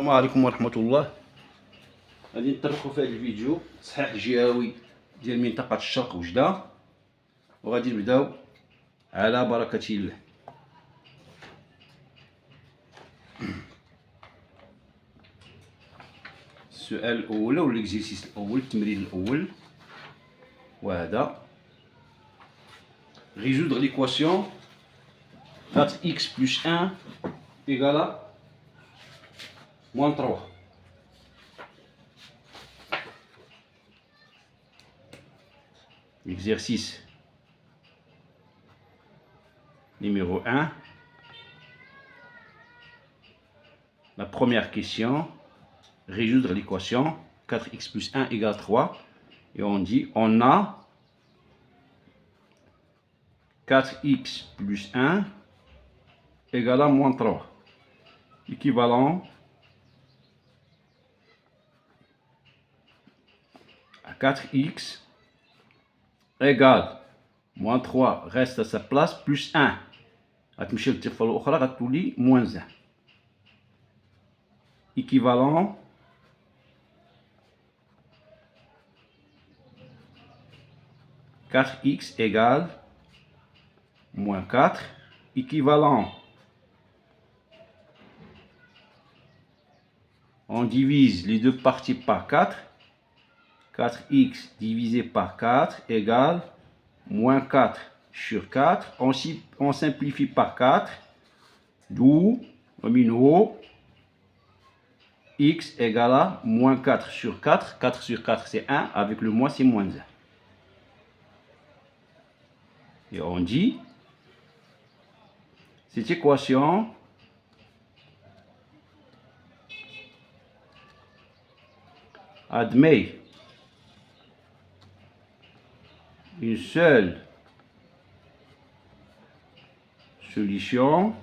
السلام عليكم ورحمة الله. غادي نطرقوا في هذا الفيديو تصحيح الجهوي ديال منطقة الشرق وجدة، وغادي نبداو على بركة الله. السؤال الأول أو ليكزيرسيس الأول، التمرين الأول، وهذا résoudre l'équation 4x plus 1 égale à moins 3. Exercice numéro 1. La première question, résoudre l'équation 4x plus 1 égale 3. Et on dit, on a 4x plus 1 égale à moins 3. Équivalent à 4x égale moins 3 reste à sa place plus 1. غتمشي للطفة الأخرى غتولي moins 1. Équivalent « 4x égale moins 4. Équivalent, on divise les deux parties par 4. 4x divisé par 4 égale moins 4 sur 4. On simplifie par 4, d'où x égale à moins 4 sur 4. 4 sur 4 c'est 1, avec le moins c'est moins 1. Et on dit, cette équation admet une seule solution,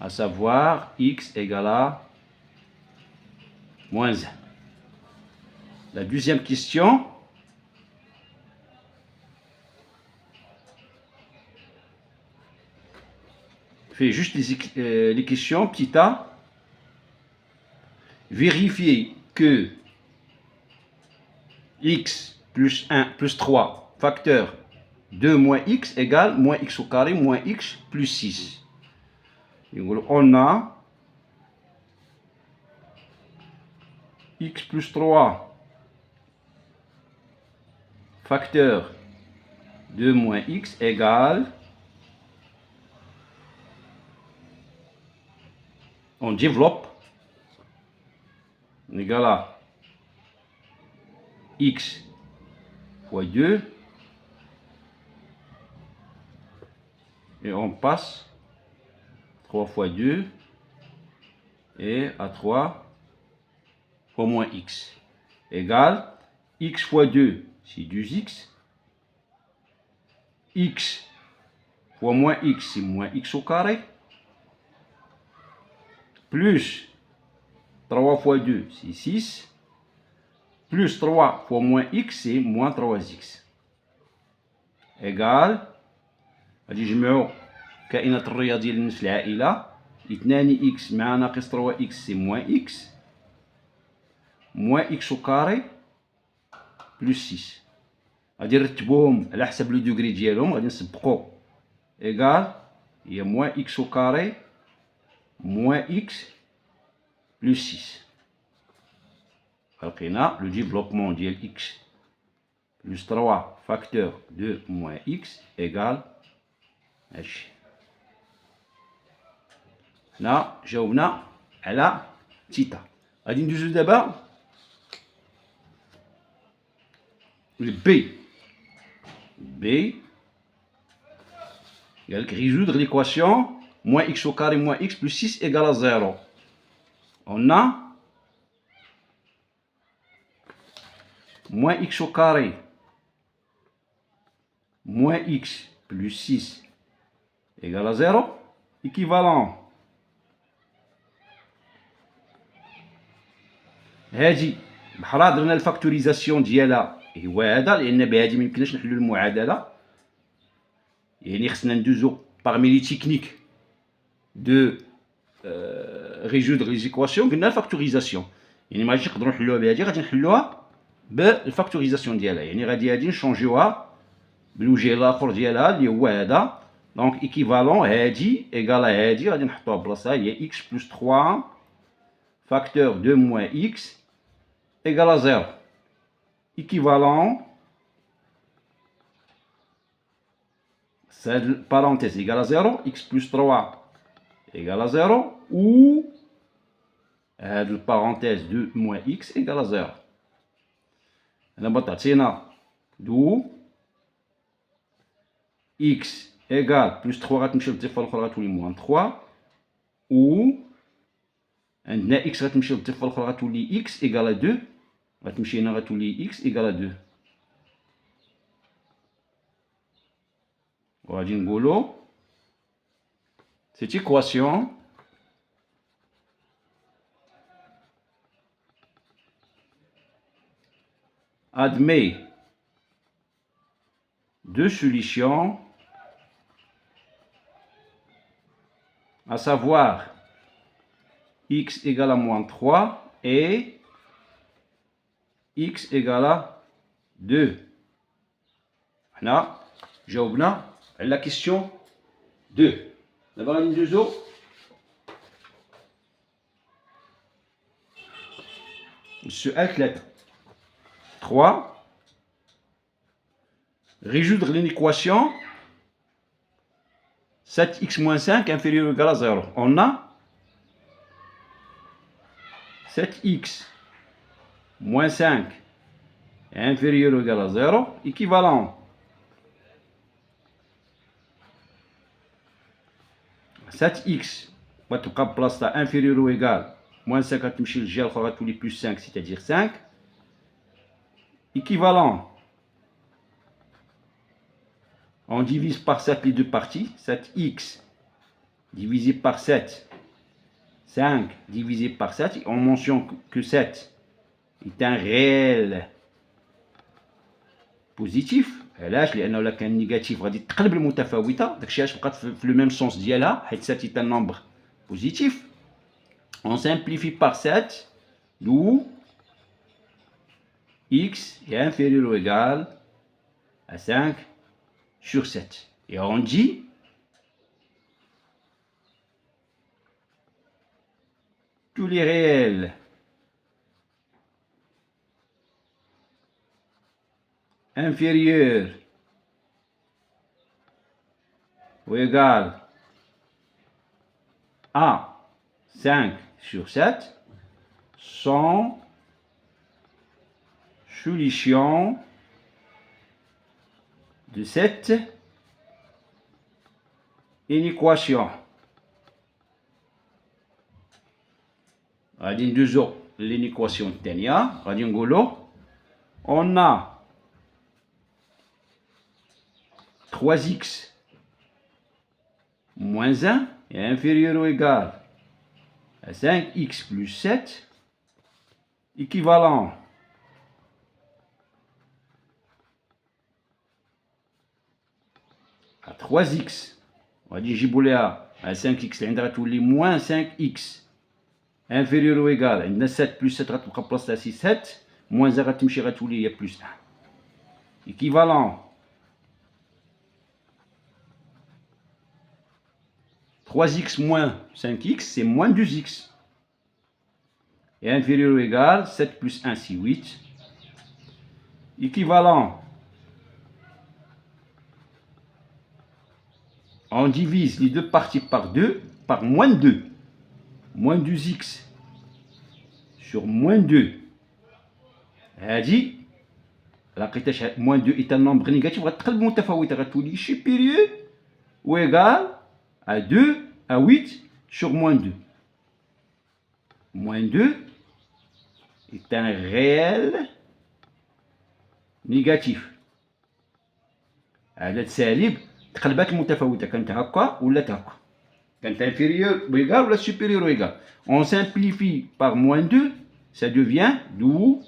à savoir x égale à moins 1. La deuxième question, fait juste les questions petit a. Vérifier que x plus 1 plus 3 facteur 2 moins x égale moins x au carré moins x plus 6. On a x plus 3 facteur 2 moins x égale, on développe, égale à x fois 2 et on passe 3 fois 2 et à 3 fois moins x égale x fois 2 c'est 2x, x fois moins x c'est moins x au carré, plus 3 fois 2 c'est 6, plus 3 fois moins x c'est moins 3x égal، غادي نجمعو كائنات الرياضية لنفس العائلة. 2 x مع ناقص 3 x c'est moins x، moins x au carré plus 6. غادي نرتبوهم على حسب لو دوغري ديالهم، غادي نسبقو égal هي moins x au carré moins x plus 6. لقينا le développement ديال x plus 3 facteur 2 moins x égale هادشي. هنا جاوبنا على تيتا. غادي ندوزو دابا لبي. قالك résoudre l'équation moins x au carré moins x plus 6 égale à 0. On a moins x au carré moins x plus 6 égale à 0, équivalent هادي بحال درنا الفاكتوريزاسيون ديالها هو هذا، لان بهادي ميمكنناش نحلو المعادله، يعني خصنا ندوزو parmi les techniques de résoudre les équations, قلنا الفاكتوريزاسيون. يعني ما غاديش نقدروا نحلوها بهذه، غادي نحلوها بالفاكتوريزاسيون ديالها. يعني غادي نشونجيوها بالوجه الاخر ديالها اللي هو هذا. دونك ايكيفالون هادي ايكال هادي غادي نحطوها بلاصتها هي اكس بلس 3 فاكتور 2 موان اكس ايكال 0. ايكيفالون cette parenthèse égale à 0, x plus 3 égale à 0, ou la parenthèse 2 moins x égale à 0. On a d'où x égale plus 3 moins 3, ou x x égale à 2, x égale à 2. Cette équation admet deux solutions, à savoir x égale à moins 3 et x égale à 2. Voilà, جاوبنا على la question 2. دابا غادي ندوزو للسؤال 3. 3. Résoudre une équation 7x moins 5 inférieur ou égal à 0. On a 7x moins 5 inférieur ou égal à 0 équivalent 7x غتبقى بلاصتها inférieur ou égal moins 5 غتمشي للجهه الاخرى غتولي plus 5 c'est-à-dire 5 équivalent. On divise par 7 les deux parties. 7x divisé par 7, 5 divisé par 7. On mentionne que 7 est un réel positif. علاش؟ لانه الا كان نيجاتيف غادي تقلب المتفاوته، داكشي علاش بقات في لو ميم سونس ديالها، حيت 7 est un nombre positif. On simplifie par 7, d'où x est inférieur ou égal à 5 sur 7. Et on dit tous les réels inférieurs ou égal à 5 sur 7 sont solutions de cette inéquation. غادي ندوزو للإيكواسيون الثانية. غادي نقولو on a 3x moins 1 est inférieur ou égal à 5x plus 7 équivalent à 3x. غادي نجيبو ليها à 5x اللي عندها غتولي moins 5x inférieur ou égal عندنا 7 plus 7 غتبقى بلاصتها 6 7 moins 1 غتمشي غتولي هي plus 1 équivalent 3x moins 5x, c'est moins 2x. Et inférieur ou égal, 7 plus 1, c'est 8. Équivalent. On divise les deux parties par 2, par moins 2. Moins 2x sur moins 2. هذه لقيتاش moins 2 est un nombre négatif, غتقلب متفاوتة غتولي supérieur ou égal à 2 à 8 sur moins 2. Moins 2 est un réel négatif. هذا سالب تقلبات المتفاوتة كانت هكا ولات هكا. كانت inférieur ou égal ou supérieur ou égal. On simplifie par moins 2, ça devient d'où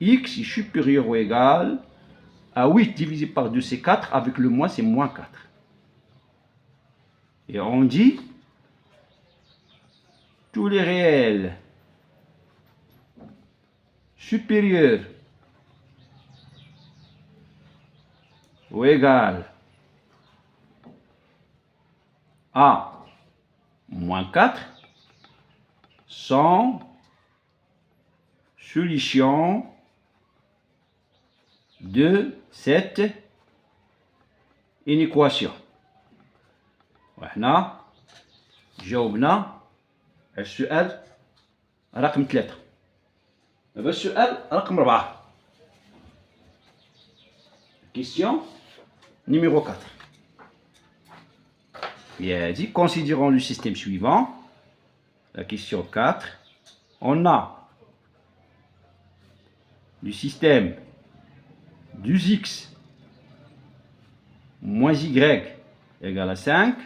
x est supérieur ou égal à 8 divisé par 2 c'est 4, avec le moins c'est moins 4. Et on dit tous les réels supérieurs ou égal à moins 4 sont solutions de cette inéquation. وحنا جاوبنا على السؤال رقم 3. دابا السؤال رقم 4. Question numéro 4. Bien dit, considérons le système suivant. La question 4. On a le système 2x moins y égale à 5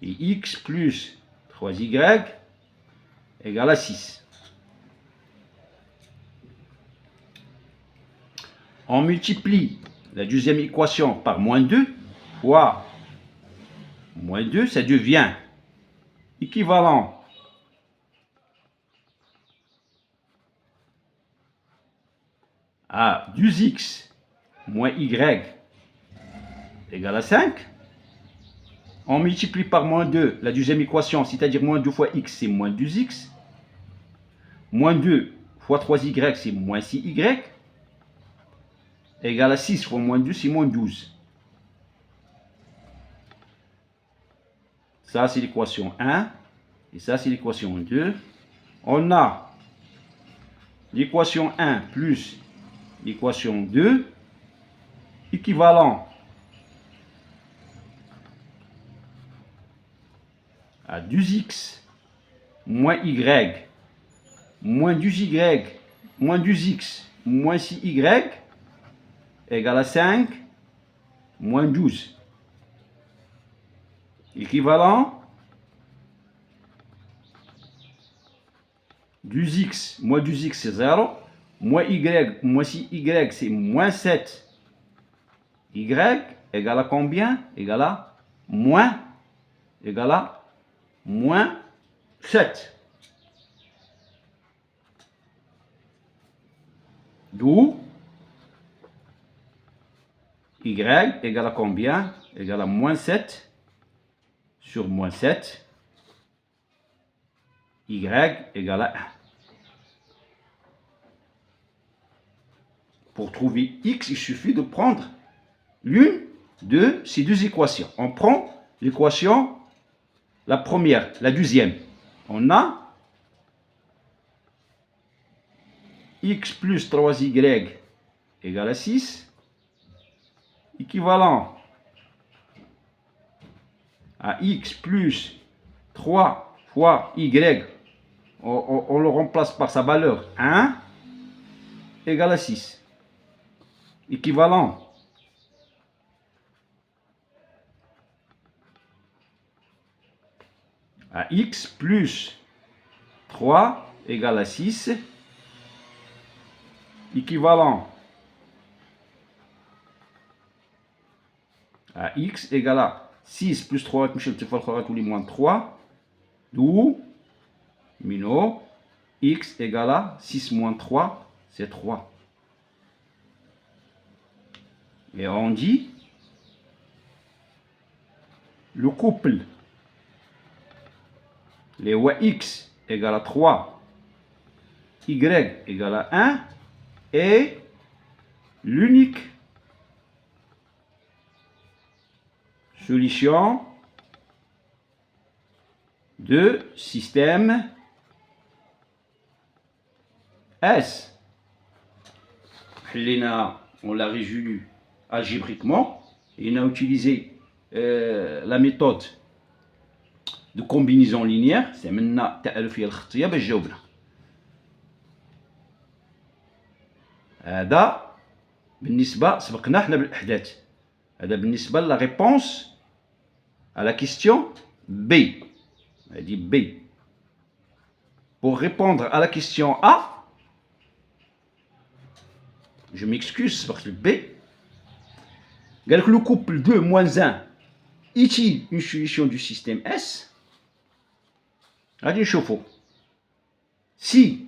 et x plus 3y égale à 6. On multiplie la deuxième équation par moins 2 fois moins 2, ça devient équivalent à 2x moins y égale à 5. On multiplie par moins 2 la deuxième équation, c'est-à-dire moins 2 fois x, c'est moins 2x. Moins 2 fois 3y, c'est moins 6y. Égale à 6 fois moins 2, c'est moins 12. Ça, c'est l'équation 1. Et ça, c'est l'équation 2. On a l'équation 1 plus l'équation 2 équivalent à 2x moins y moins 2y moins 2x moins 6y égale à 5 moins 12. Équivalent 2x moins 2x c'est 0, moins y moins 6y c'est moins 7y égale à combien? Égale à moins 7. D'où y égale à combien? Égale à moins 7 sur moins 7. Y égale à 1. Pour trouver x, il suffit de prendre l'une de ces deux équations. On prend l'équation, la première, la deuxième. On a x plus 3y égale à 6, équivalent à x plus 3 fois y, on le remplace par sa valeur 1, égale à 6. Équivalent à x plus 3 égale à 6, équivalent à x égale à 6 plus 3 moins 3, d'où minot x égale à 6 moins 3, c'est 3. Et on dit le couple les x égale à 3, y égale à 1 est l'unique solution de système S. On l'a résolu algébriquement et on a utilisé la méthode de combinaison linéaire. C'est maintenant التألفية الخطية باش جاوبنا. هذا بالنسبة سبقنا حنا بالأحداث. هذا بالنسبة لا réponse à la question B. Elle dit B. Pour répondre à la question A, je m'excuse parce que B, le couple 2 moins 1 est-il une solution du système S? غادي نشوفوا si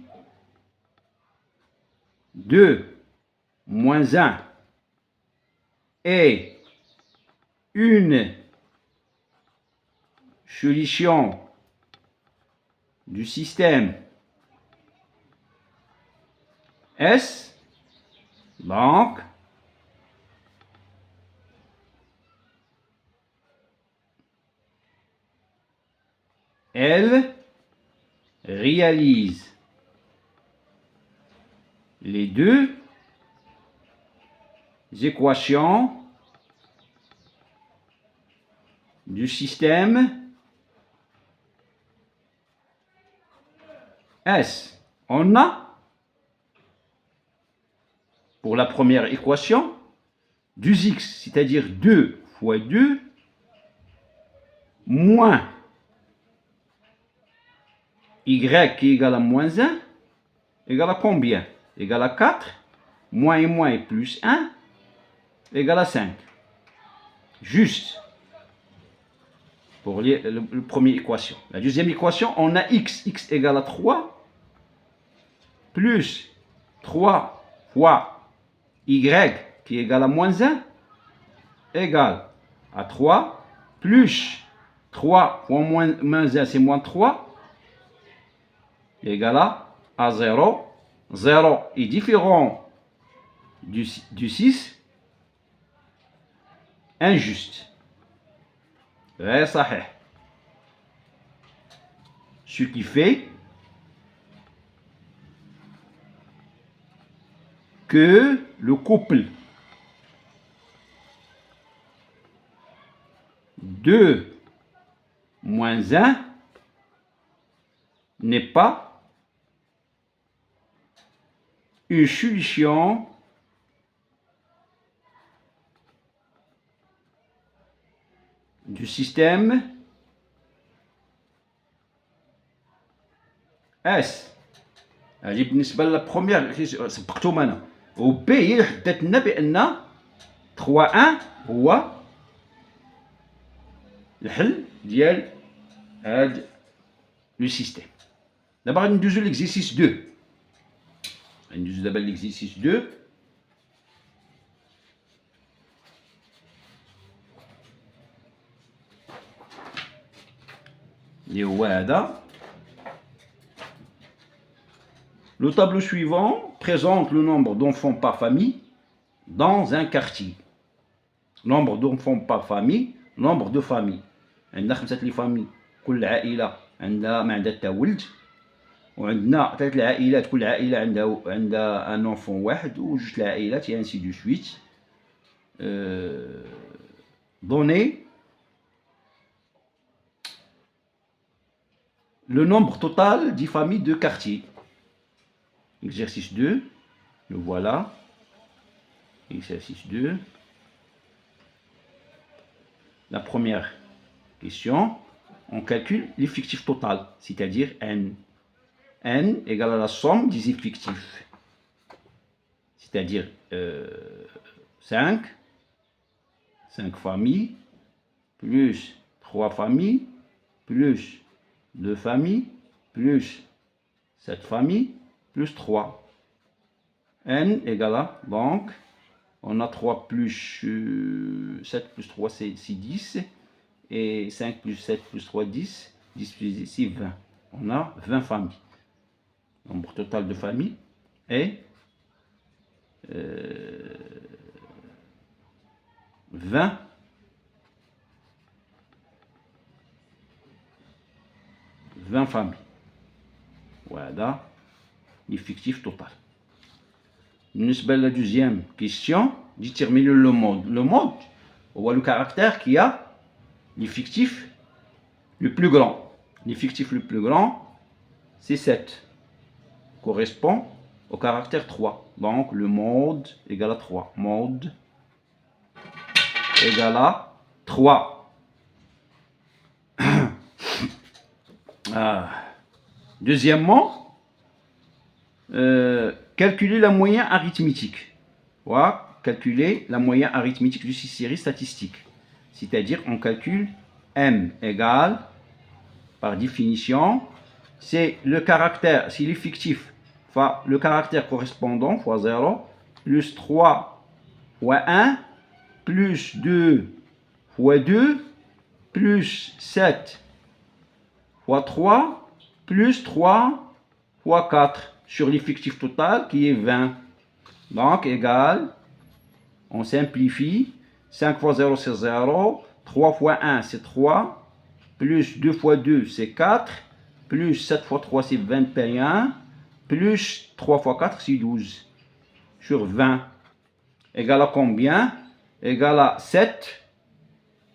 2 moins 1 est une solution du système S, donc elle réalise les deux équations du système S. On a, pour la première équation, 2x, c'est-à-dire 2 fois 2, moins y qui est égal à moins 1, égale à combien? Égale à 4, moins et moins plus 1, égale à 5. Juste pour la première équation. La deuxième équation, on a x égale à 3, plus 3 fois y qui est égal à moins 1, égale à 3, plus 3 fois moins 1, c'est moins 3, égale à 0. 0 est différent du 6, injuste. غير صحيح. Ce qui fait que le couple 2 moins 1 n'est pas une solution du système S. هذه بالنسبة للبروميير سبقتهم أنا. و B هي اللي حددت لنا بأن 3-1 هو الحل ديال هاد لو سيستيم. دابا غادي ندوزو ليكزيرسيس 2. ندوزو دابا ليكزيرسيس 2. اللي هو هذا. Le tableau suivant présente le nombre d'enfants par famille dans un quartier. Nombre d'enfants par famille, nombre de familles. عندنا 5 لي فامي، كل عائلة عندها ما عندها حتى ولد، وعندنا 3 العائلات كل عائلة عندها ان enfant واحد، وجوج العائلات et ainsi de suite. Donner le nombre total des familles de quartier. Exercice 2, le voilà. Exercice 2. La première question, on calcule l'effectif total, c'est-à-dire n. n égale à la somme des effectifs, c'est-à-dire 5 familles, plus 3 familles, plus 2 familles, plus 7 familles, plus 3. n égale à, donc, on a 3 plus 7 plus 3, c'est 10. Et 5 plus 7 plus 3, 10. 10 plus 10, c'est 20. On a 20 familles. Nombre total de familles est 20 familles. Voilà l'effectif total. بالنسبة à la deuxième question, déterminer le mode. Le mode, on voit le caractère qui a l'effectif le plus grand. L'effectif le plus grand, c'est 7. Correspond au caractère 3. Donc le mode égale à 3. Mode égale à 3. Deuxièmement, calculer la moyenne arithmétique. Voilà, calculer la moyenne arithmétique de ces séries statistiques. C'est-à-dire, on calcule m égale, par définition, c'est le caractère, c'est l'effectif, enfin le caractère correspondant fois 0, plus 3 fois 1, plus 2 fois 2, plus 7 fois 3, plus 3 fois 4 sur l'effectif total qui est 20. Donc égal, on simplifie, 5 fois 0 c'est 0, 3 fois 1 c'est 3, plus 2 fois 2 c'est 4, plus 7 fois 3 c'est 21, plus 3 fois 4 c'est 12 sur 20. Égal à combien? Égal à 7,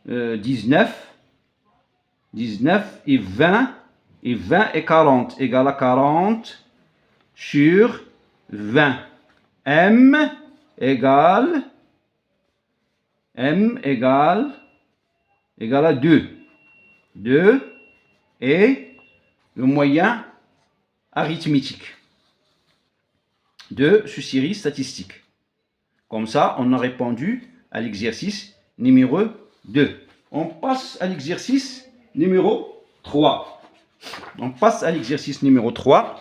19 et 20, et 20 et 40, égal à 40 sur 20. M égale à 2. 2 est le moyen arithmétique de ce série statistique. Comme ça, on a répondu à l'exercice numéro 2. On passe à l'exercice numéro 3. On passe à l'exercice numéro 3.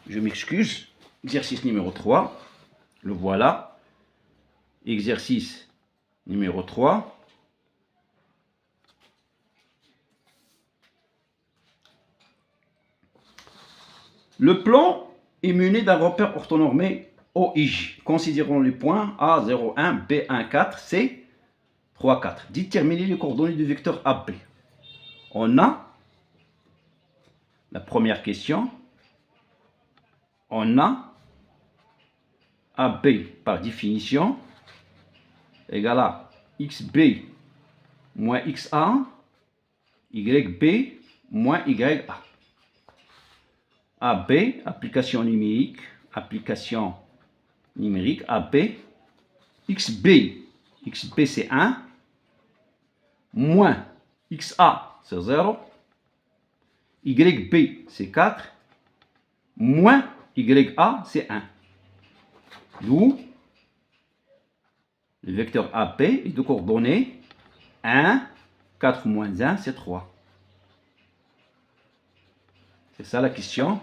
Je m'excuse. Exercice numéro 3. Le voilà. Exercice numéro 3. Le plan est mené d'un repère orthonormé O et J. Considérons les points A, 0, 1, B, 1, 4, C, 3, 4. Déterminer les coordonnées du vecteur AB. On a la première question. On a AB par définition égale à XB moins XA, YB moins YA. AB, application numérique, AB, XB c'est 1, moins XA c'est 0, YB c'est 4, moins YA c'est 1. D'où le vecteur AB est de coordonnées 1, 4 moins 1 c'est 3. C'est ça la question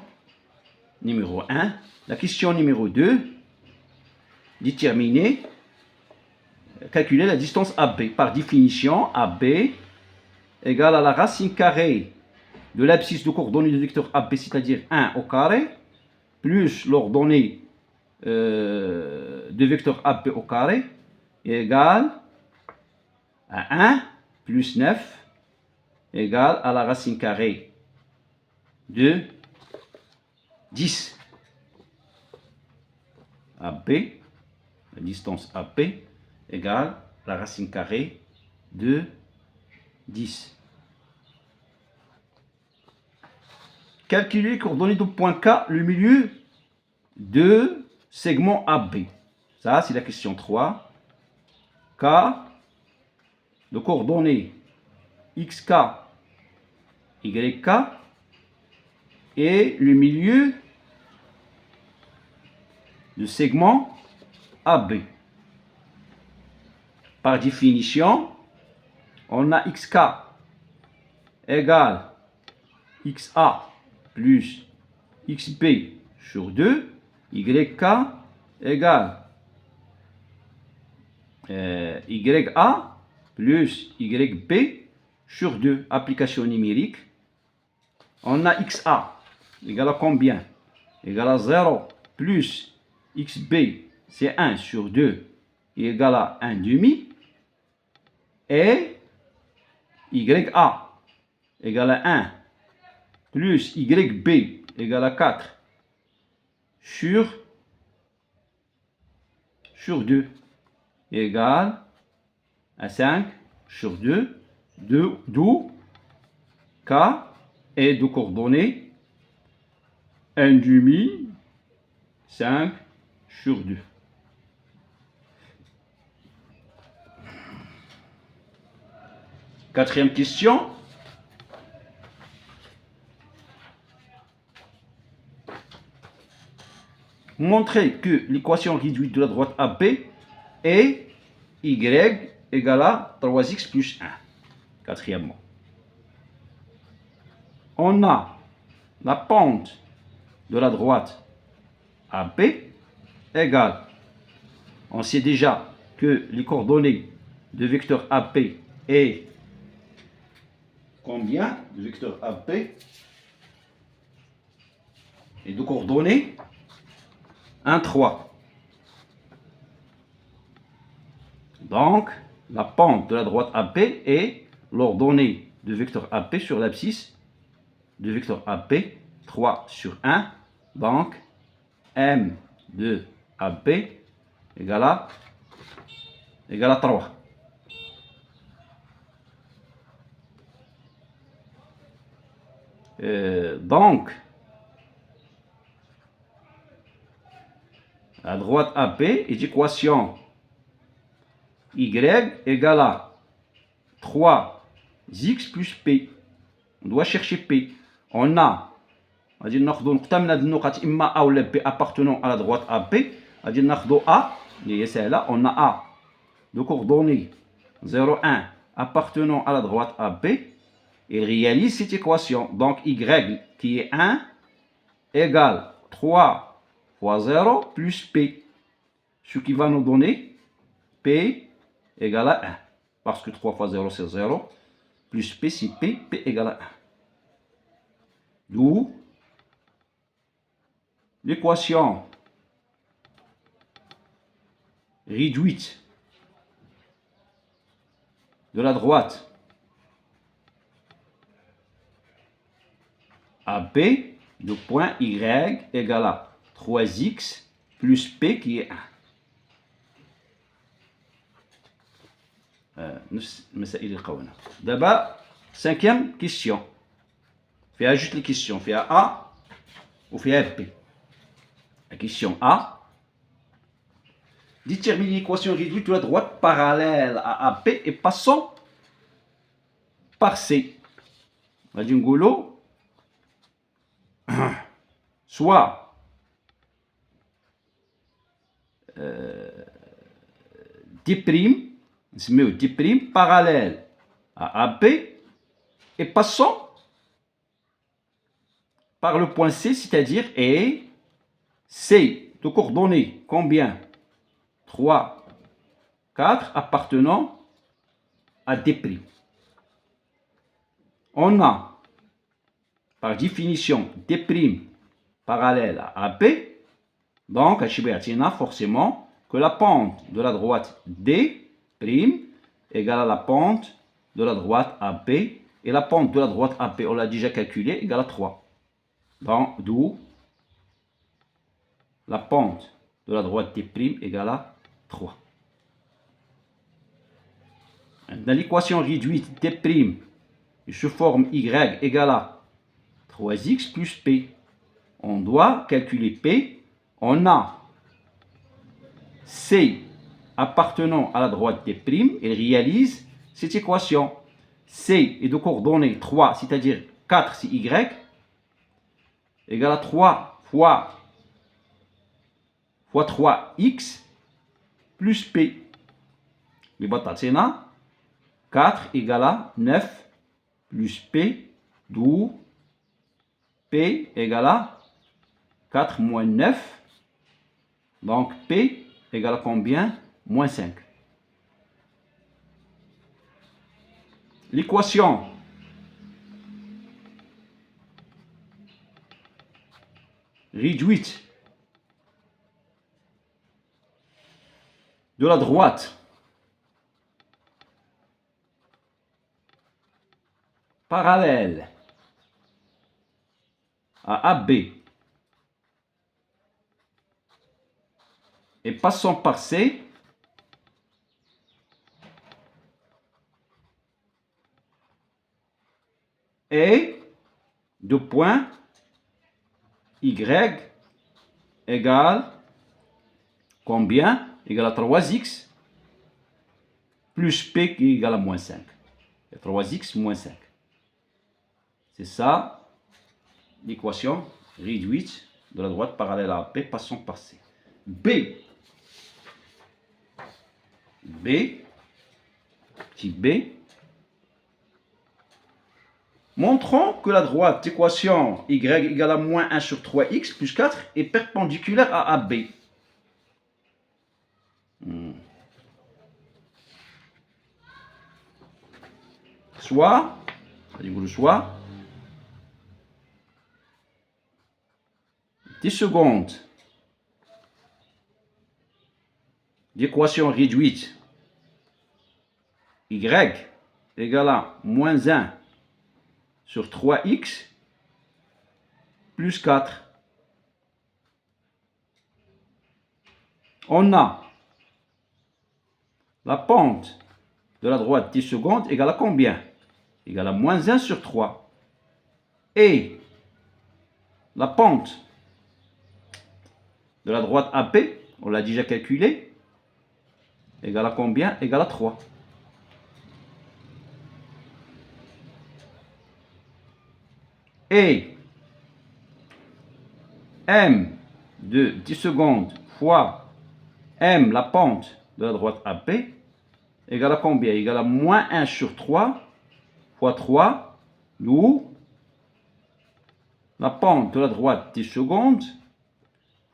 numéro 1. La question numéro 2, déterminer, calculer la distance AB. Par définition, AB égale à la racine carrée de l'abscisse de coordonnées du vecteur AB, c'est-à-dire 1 au carré, plus l'ordonnée du vecteur AB au carré, égale à 1 plus 9 égale à la racine carrée de 10. AB, la distance AB égale la racine carrée de 10. Calculer les coordonnées du point K, le milieu de segment AB. Ça, c'est la question 3. K, de coordonnées XK, YK, et le milieu de segment AB. Par définition, on a XK égale XA plus XB sur 2, YK égale YA plus YB sur 2. Application numérique. On a XA égale à combien? Égale à 0 plus XB, c'est 1 sur 2, égale à 1 demi. Et YA égale à 1 plus YB égale à 4 sur 2 égale à 5 sur 2, d'où K est de coordonnées 1 demi, 5 sur 2. Quatrième question. montrer que l'équation réduite de la droite AB est y égale à 3x plus 1. Quatrièmement, on a la pente de la droite AB égale, on sait déjà que les coordonnées de vecteur AP est combien? Le vecteur AP est de coordonnées 1, 3. Donc, la pente de la droite AP est l'ordonnée de vecteur AP sur l'abscisse de vecteur AP 3 sur 1. Donc, M de AP égale à 3. Donc, la droite AP est équation y égale à 3x plus p. On doit chercher p. On a, غادي ناخذ نقطة من هذه النقط إما A ou B appartenant à la droite AP. غادي ناخذ A اللي هي سهلة. On a A de coordonnées 0, 1 appartenant à la droite AP. Il réalise cette équation. Donc y qui est 1 égale 3 fois 0 plus p. Ce qui va nous donner p égale à 1. Parce que 3 fois 0 c'est 0. Plus p c'est p, p égale à 1. D'où l'équation réduite de la droite AB de point Y égale à 3x plus P qui est 1. D'abord, cinquième question. Fais juste les questions. Fais A ou fais B. La question A. Détermine l'équation réduite de la droite parallèle à AB et passant par C. On va dire soit D' parallèle à AB et passant par le point C, c'est-à-dire et C de coordonnées combien? 3, 4 appartenant à D'. On a par définition D' parallèle à AB, donc forcément que la pente de la droite D' égale à la pente de la droite AB, et la pente de la droite AB, on l'a déjà calculé, égale à 3. Donc, d'où la pente de la droite D' égale à 3. Dans l'équation réduite D', il se forme Y égale à 3x plus P. On doit calculer P. On a C appartenant à la droite D'. Il réalise cette équation. C est de coordonnées 3, c'est-à-dire 4 c'est Y, égale à 3 fois 3x plus P. Les batatsena 4 égale à 9 plus P, d'où P égale à 4 moins 9. Donc P égale à combien? Moins 5. L'équation réduite de la droite parallèle à AB et passant par C et de point Y égale combien? Égale à 3x plus P qui est égal à moins 5. 3x moins 5. C'est ça l'équation réduite de la droite parallèle à AP passant par C. B, petit b, montrons que la droite d'équation y égale à moins 1 sur 3x plus 4 est perpendiculaire à AB. Soit, soit 10 secondes d'équation réduite y égale à moins 1 sur 3x plus 4. On a la pente de la droite 10 secondes égale à combien? Égale à moins 1 sur 3. Et la pente de la droite AP, on l'a déjà calculé, égale à combien? Égale à 3. Et M de 10 secondes fois M, la pente de la droite AP, égale à combien? Égale à moins 1 sur 3 fois 3, d'où la pente de la droite 10 secondes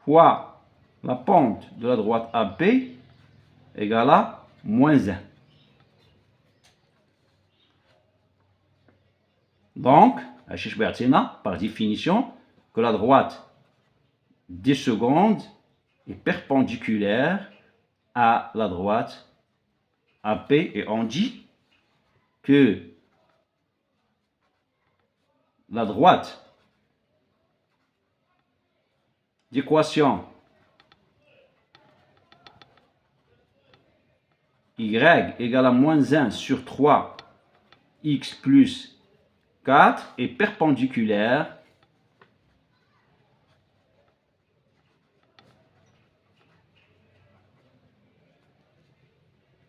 fois la pente de la droite AP égale à moins 1. Donc, par définition, que la droite 10 secondes est perpendiculaire à la droite AP et on dit que la droite d'équation y égale à moins 1 sur 3x plus 4 est perpendiculaire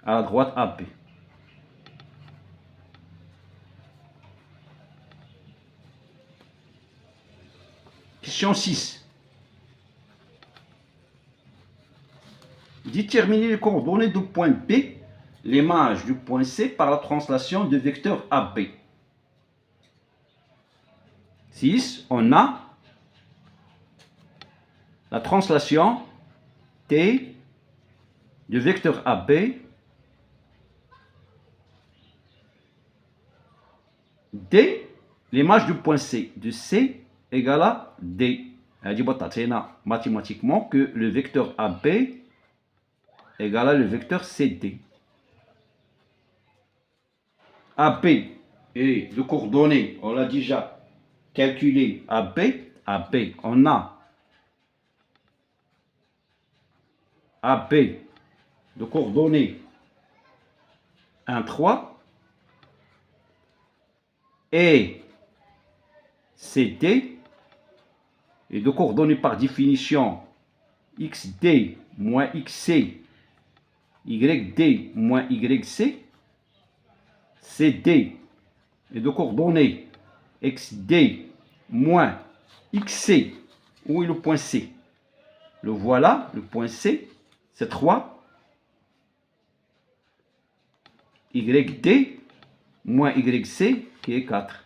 à la droite AP. Question 6. Déterminer les coordonnées du point B, l'image du point C par la translation de vecteur AB. 6. On a la translation T de vecteur AB D, l'image du point C, de C égale à D. Mathématiquement que le vecteur AB égale à le vecteur CD. AB et de coordonnées, on l'a déjà calculé. AB, on a AB de coordonnées 1, 3 et CD et de coordonnées par définition XD moins XC, YD moins YC, CD et de coordonnées XD moins XC. Où est le point C? Le voilà, le point C, c'est 3. YD moins YC qui est 4.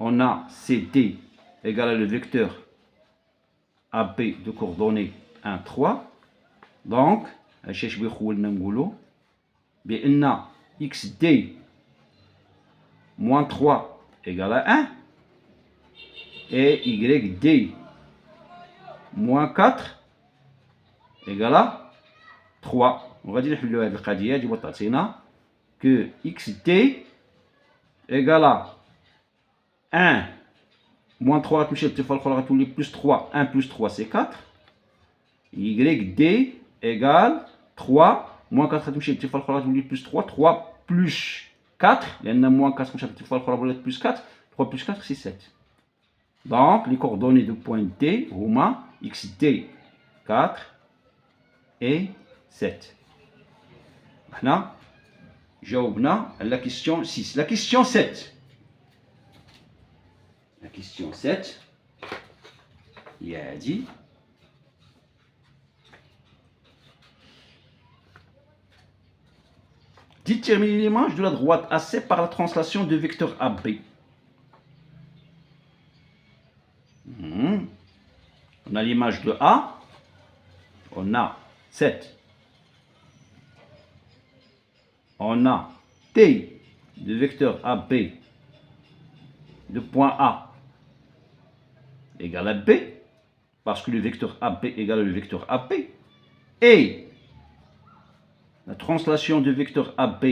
On a CD égale à le vecteur AB de coordonnées 1, 3. Donc, بأن XD moins 3 égale à 1 et YD moins 4 égale à 3. On va dire que XD égale à 1 moins 3 plus 3, 1 plus 3 c'est 4. YD égale 3 moins 4 plus 3, 3 plus 4, il y en a moins 4 plus 4, 3 plus 4 c'est 7. Donc les coordonnées du point D, هما XD 4 et 7. Maintenant, جاوبنا la question 6. La question 7. La question 7. يادي déterminer l'image de la droite AC par la translation de vecteur AB. On a l'image de A, on a 7. On a T de vecteur AB de point A égale à B, parce que le vecteur AB égale le vecteur AB, et la translation du vecteur AB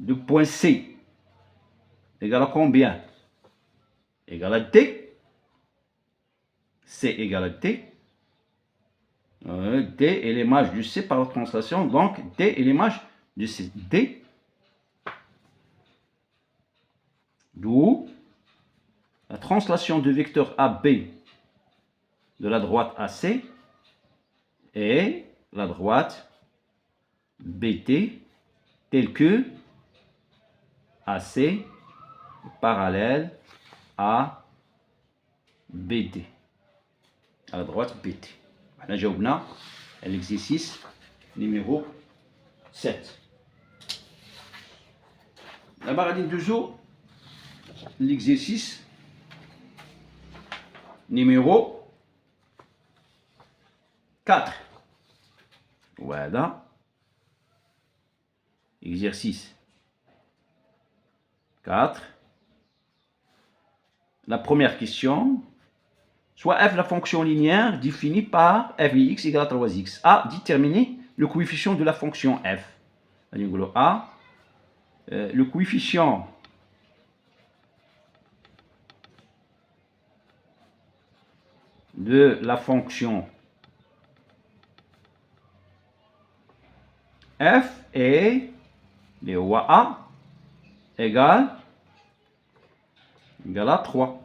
de point C égale à combien? Égale à D. C égale à D. D est l'image du C par la translation, donc D est l'image du C. D. D'où la translation du vecteur AB de la droite AC et la droite BT telle que AC parallèle à BD, à la droite BT. On a جاوبنا l'exercice numéro 7. D'abord, on dit toujours l'exercice numéro 4. Voilà. Exercice 4. La première question. Soit f la fonction linéaire définie par f de x égale à 3x. A, déterminer le coefficient de la fonction f. A, le coefficient de la fonction f est A égale à 3.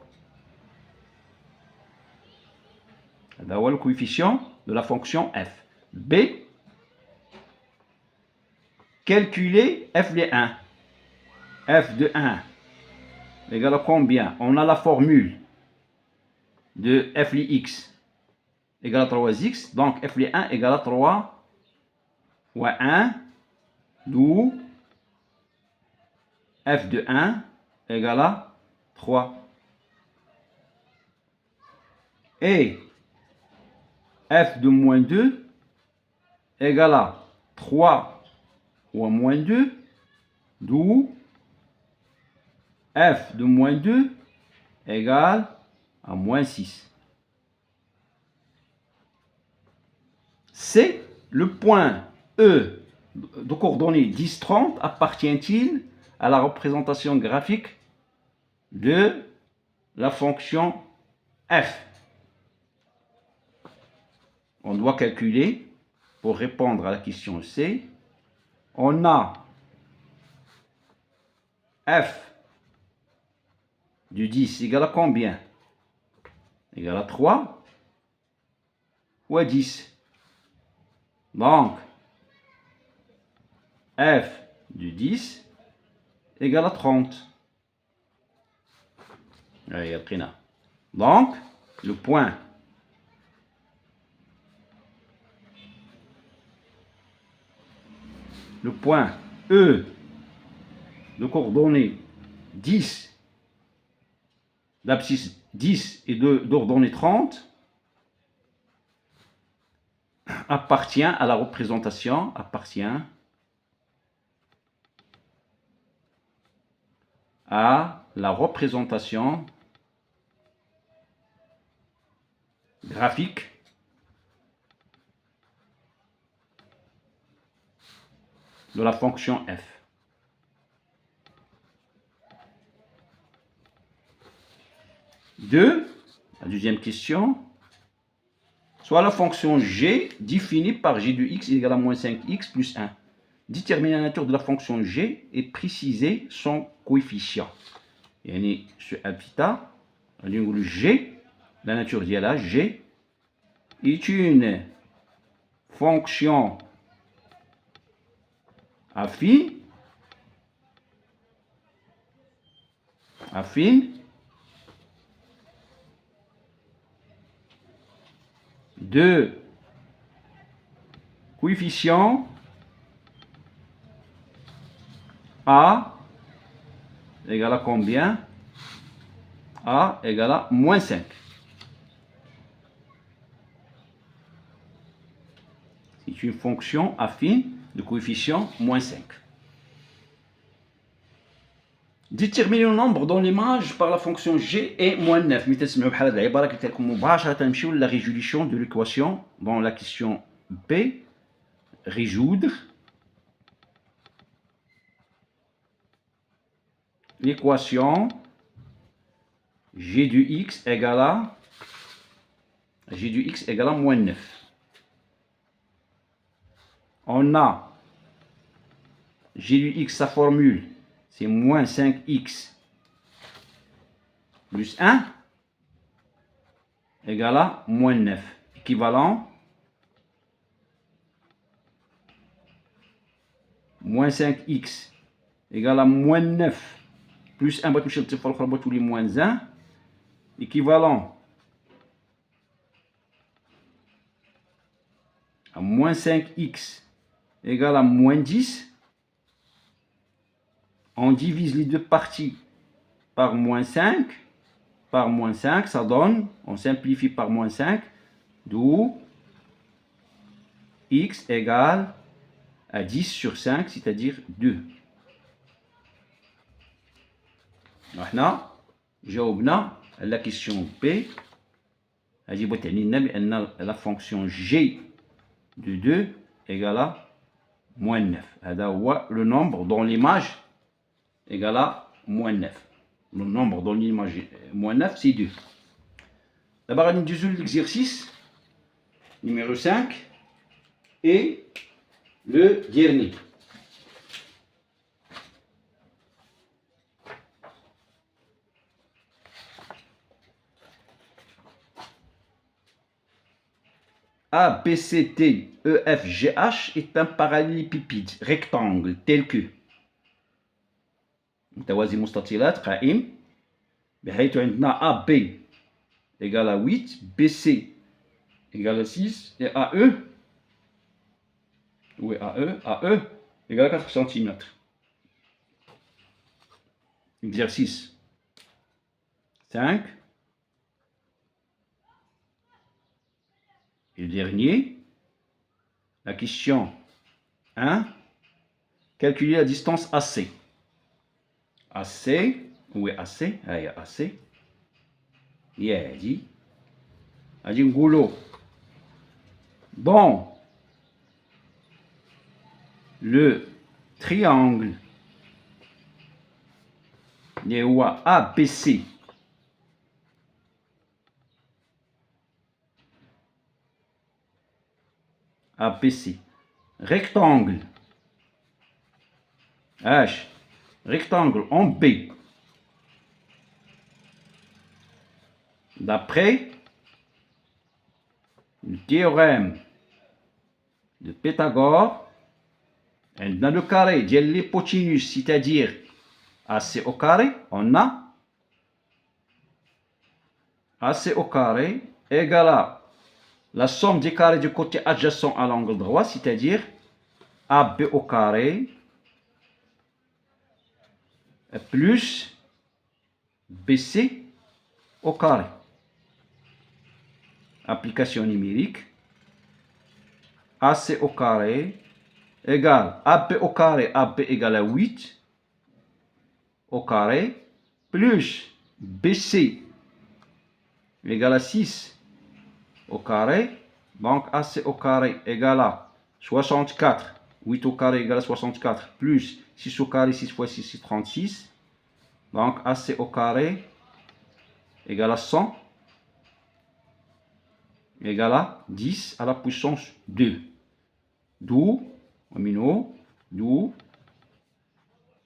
D'avoir le coefficient de la fonction f. B, calculer f de 1. F de 1 égale à combien? On a la formule de f de x égale à 3x. Donc f de 1 égale à 3 fois 1, d'où f de 1 égale à 3. Et f de moins 2 égale à 3 fois moins 2, d'où f de moins 2 égale à moins 6. C, le point E de coordonnées 10, 30 appartient-il à la représentation graphique de la fonction f? On doit calculer, pour répondre à la question C, on a f du 10 égale à combien? Égale à 3 fois 10. Donc, f du 10 égale à 30. Donc, le point E de coordonnées 10, d'abscisse 10 et d'ordonnées 30 appartient à la représentation, graphique de la fonction f. La deuxième question, soit la fonction g définie par g de x égale à moins 5x plus 1. Déterminer la nature de la fonction g et préciser son coefficient. Yani ce habitat, le g, la nature d'IA, g est une fonction affine de coefficient A égale à combien? A égale à moins 5. C'est une fonction affine de coefficient moins 5. Déterminer le nombre dans l'image par la fonction g est moins 9. La résolution de l'équation dans la question B. Résoudre l'équation g de x égale à moins 9. On a g de x, sa formule, c'est moins 5x plus 1 égale à moins 9. Équivalent, moins 5x égale à moins 9 plus 1 tous les moins 1, équivalent à moins 5x égale à moins 10. On divise les deux parties par moins 5. Par moins 5, ça donne, on simplifie par moins 5, d'où x égale à 10 sur 5, c'est-à-dire 2. احنا جاوبنا على la question B. أجيب تعني بأن la fonction g de 2 égale à moins 9. هذا هو le nombre dans l'image égale à moins 9. Le nombre dans l'image moins 9, c'est 2. D'abord, on va l'exercice numéro 5 et le dernier. A, B, C, D, E, F, G, H est un parallélépipède rectangle tel que متوازي مستطيلات قائم بحيث عندنا AB égale à 8, BC égale à 6 et AE égale à 4 cm. Exercice 5. Et le dernier, la question 1. Calculer la distance AC. AC, où est AC? Ah, il y a AC. Il y a dit. A dit Ngolo. Bon. Le triangle n'est pas ABC. ABC. Rectangle. H. Rectangle en B. D'après le théorème de Pythagore, dans le carré de l'hypoténuse, c'est-à-dire AC au carré, on a AC au carré égale à la somme des carrés du côté adjacent à l'angle droit, c'est-à-dire AB au carré plus BC au carré. Application numérique. AC au carré égale AB au carré, AB égale à 8 au carré, plus BC égale à 6 au carré. Donc AC au carré égale à 64. 8 au carré égale à 64, plus 6 au carré, 6 fois 6, c'est 36. Donc AC au carré égale à 100, égale à 10 à la puissance 2. D'où, d'où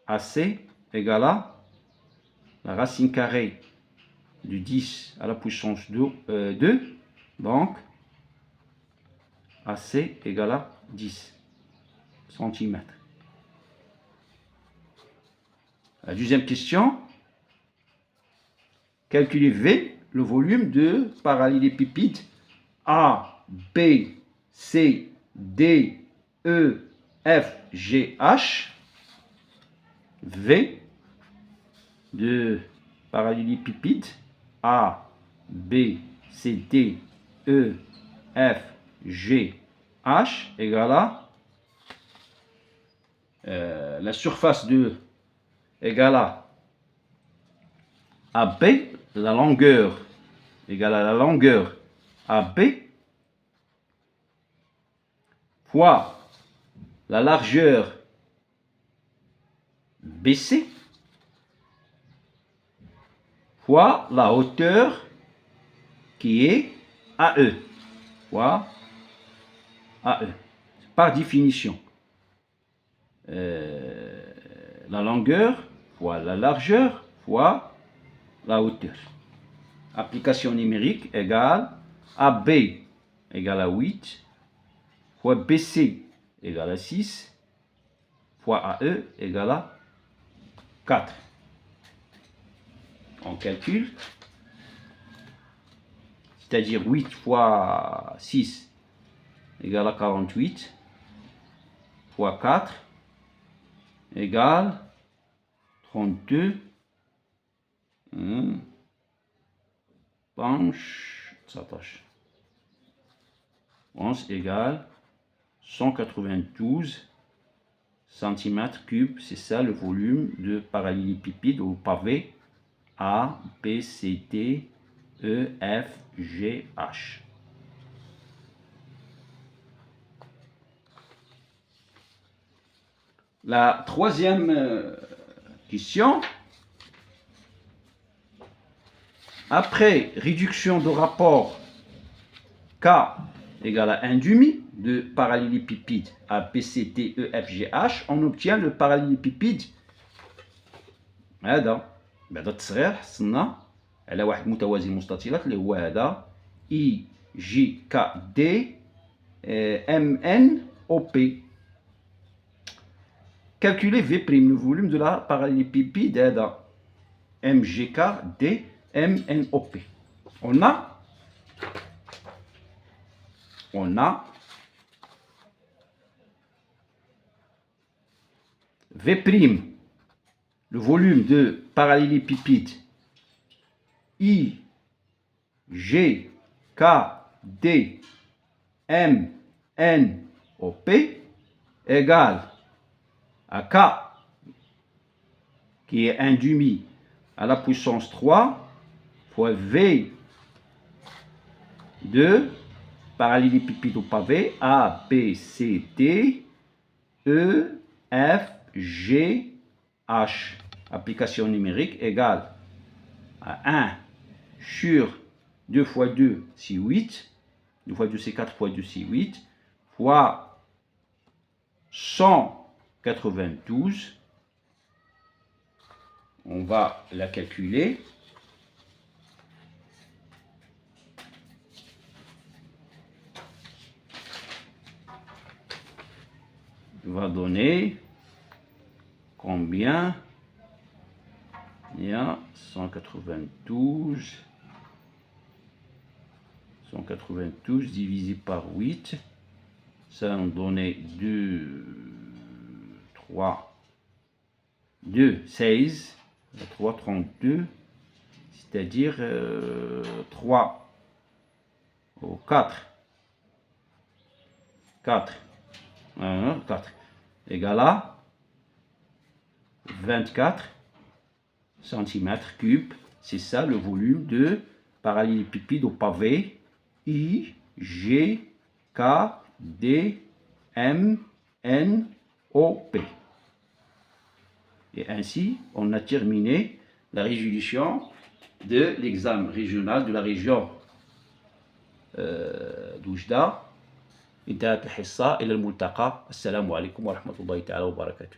AC égale à la racine carrée de 10 à la puissance 2. Donc AC égale à 10 cm. La deuxième question. Calculez V, le volume de parallélépipède A, B, C, D, E, F, G, H. V de parallélépipède A, B, C, D, E, F, G, H égale à la surface de égale à AB, la longueur égale à la longueur AB fois la largeur BC fois la hauteur qui est AE fois AE. Par définition, la longueur fois la largeur fois la hauteur. Application numérique égale AB égale à 8 fois BC égale à 6 fois AE égale à 4. On calcule, c'est-à-dire 8 fois 6 égale à 48 fois 4 égale 32 11 égale 192 cm3. C'est ça le volume de parallélépipède ou pavé A, B, C, D, E, F, G, H. La troisième question. Après réduction de rapport K égale à 1,5 de parallélépipède A, B, C, D, E, F, G, H, on obtient le parallélépipède. هذا بعد التصغير حصلنا على واحد متوازي المستطيلات اللي هو هذا I, J, K, D, M, N, O, P. Calculer V', le volume de la parallélépipède هذا M, G, K, D, M, N, O, P. On a V', le volume de parallélépipède I, G, K, D, M, N, O, P égale à K qui est 1,5 à la puissance 3 fois V de parallélépipède au pavé A, B, C, D, E, F, G, H. Application numérique égale à 1 sur 2 fois 2, c'est 8. 2 fois 2, c'est 4 fois 2, c'est 8. Fois 192. On va la calculer. Va donner combien? Il y a 192 divisé par 8, ça nous donnait 16, 3, 32, c'est-à-dire 3 au 4 égale à 24 cm3. C'est ça le volume de parallélépipède au pavé I, G, K, D, M, N, O, P. Et ainsi, on a terminé la résolution de l'examen régional de la région d'Oujda. انتهت الحصة. إلى الملتقى. السلام عليكم ورحمة الله تعالى وبركاته.